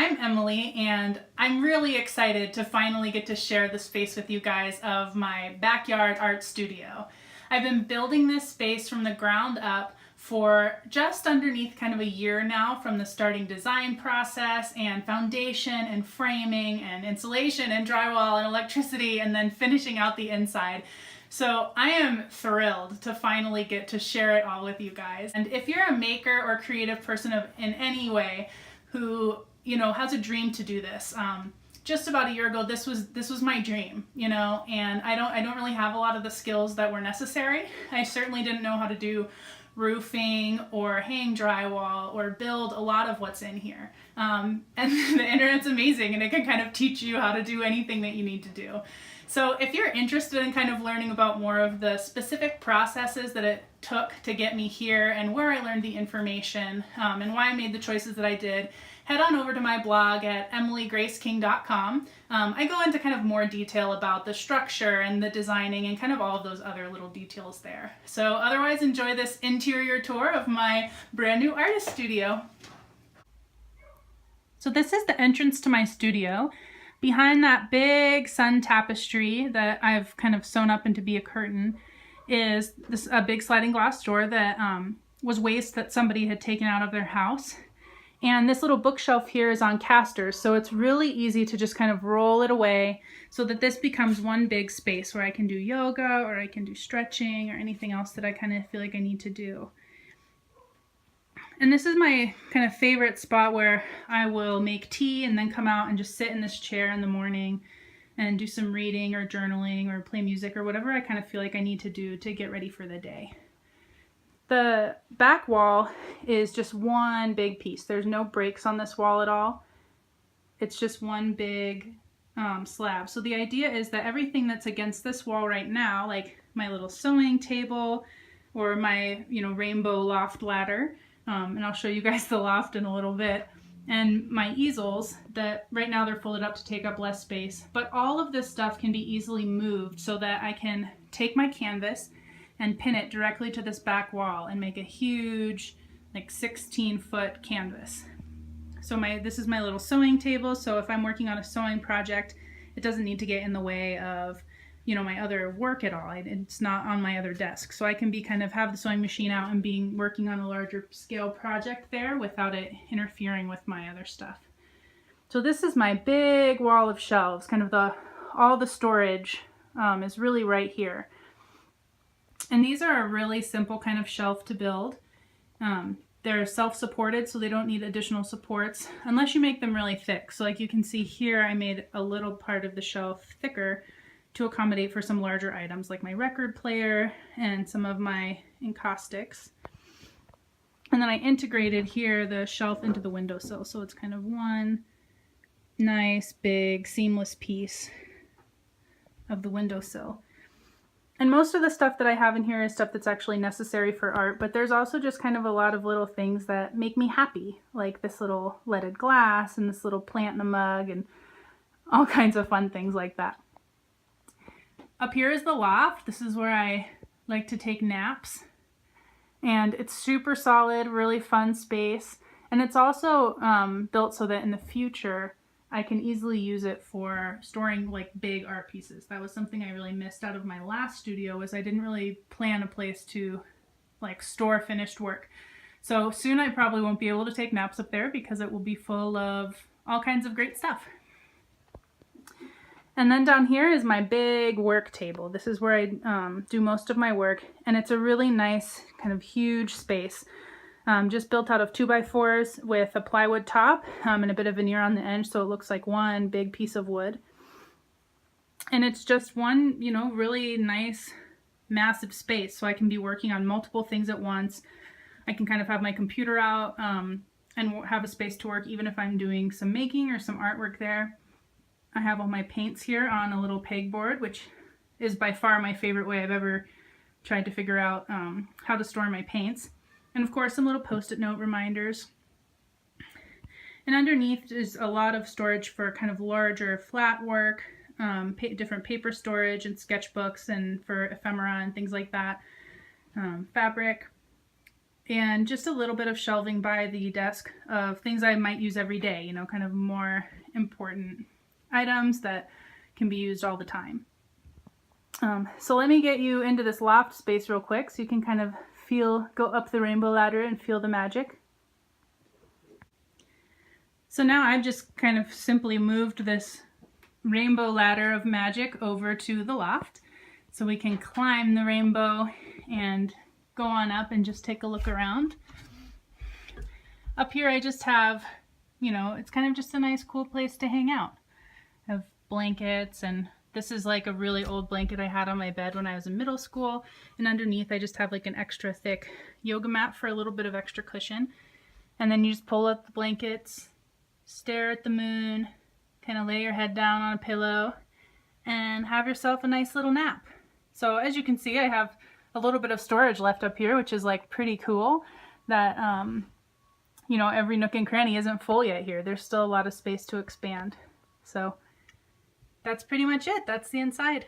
I'm Emily, and I'm really excited to finally get to share the space with you guys of my backyard art studio. I've been building this space from the ground up for just underneath kind of a year now, from the starting design process and foundation and framing and insulation and drywall and electricity, and then finishing out the inside. So I am thrilled to finally get to share it all with you guys. And if you're a maker or creative person in any way who, has a dream to do this, just about a year ago, this was my dream, and I don't really have a lot of the skills that were necessary. I certainly didn't know how to do roofing or hang drywall or build a lot of what's in here. And the internet's amazing, and it can kind of teach you how to do anything that you need to do. So if you're interested in kind of learning about more of the specific processes that it took to get me here and where I learned the information, and why I made the choices that I did, head on over to my blog at emilygraceking.com. I go into kind of more detail about the structure and the designing and kind of all of those other little details there. So otherwise, enjoy this interior tour of my brand new artist studio. So this is the entrance to my studio. Behind that big sun tapestry that I've kind of sewn up into be a curtain is a big sliding glass door that was waste that somebody had taken out of their house. And this little bookshelf here is on casters, so it's really easy to just kind of roll it away so that this becomes one big space where I can do yoga or I can do stretching or anything else that I kind of feel like I need to do. And this is my kind of favorite spot where I will make tea and then come out and just sit in this chair in the morning and do some reading or journaling or play music or whatever I kind of feel like I need to do to get ready for the day. The back wall is just one big piece. There's no breaks on this wall at all. It's just one big slab. So the idea is that everything that's against this wall right now, like my little sewing table or my rainbow loft ladder, and I'll show you guys the loft in a little bit, and my easels that right now they're folded up to take up less space, but all of this stuff can be easily moved so that I can take my canvas and pin it directly to this back wall and make a huge, like 16-foot canvas. So this is my little sewing table, so if I'm working on a sewing project, it doesn't need to get in the way of my other work at all. It's not on my other desk. So I can have the sewing machine out and working on a larger scale project there without it interfering with my other stuff. So this is my big wall of shelves, all the storage is really right here. And these are a really simple kind of shelf to build. They're self-supported, so they don't need additional supports unless you make them really thick. So like you can see here, I made a little part of the shelf thicker to accommodate for some larger items like my record player and some of my encaustics. And then I integrated here the shelf into the windowsill, so it's kind of one nice big seamless piece of the windowsill. And most of the stuff that I have in here is stuff that's actually necessary for art, but there's also just kind of a lot of little things that make me happy, like this little leaded glass and this little plant in a mug and all kinds of fun things like that. Up here is the loft. This is where I like to take naps, and it's super solid, really fun space. And it's also built so that in the future I can easily use it for storing like big art pieces. That was something I really missed out of my last studio, was I didn't really plan a place to like store finished work. So soon I probably won't be able to take naps up there because it will be full of all kinds of great stuff. And then down here is my big work table. This is where I do most of my work, and it's a really nice kind of huge space. Just built out of 2x4s with a plywood top and a bit of veneer on the edge, so it looks like one big piece of wood. And it's just one, really nice, massive space, so I can be working on multiple things at once. I can kind of have my computer out and have a space to work even if I'm doing some making or some artwork there. I have all my paints here on a little pegboard, which is by far my favorite way I've ever tried to figure out how to store my paints. And of course, some little post-it note reminders. And underneath is a lot of storage for kind of larger flat work, different paper storage and sketchbooks and for ephemera and things like that, fabric. and just a little bit of shelving by the desk of things I might use every day, you know, kind of more important items that can be used all the time. So let me get you into this loft space real quick so you can kind of go up the rainbow ladder and feel the magic. So now I've just kind of simply moved this rainbow ladder of magic over to the loft so we can climb the rainbow and go on up and just take a look around. Up here I just have, you know, it's kind of just a nice cool place to hang out. I have blankets, and this is like a really old blanket I had on my bed when I was in middle school, and underneath I just have like an extra thick yoga mat for a little bit of extra cushion. And then you just pull up the blankets, stare at the moon, kind of lay your head down on a pillow, and have yourself a nice little nap. So as you can see, I have a little bit of storage left up here, which is like pretty cool that, you know, every nook and cranny isn't full yet here. There's still a lot of space to expand. So that's pretty much it. That's the inside.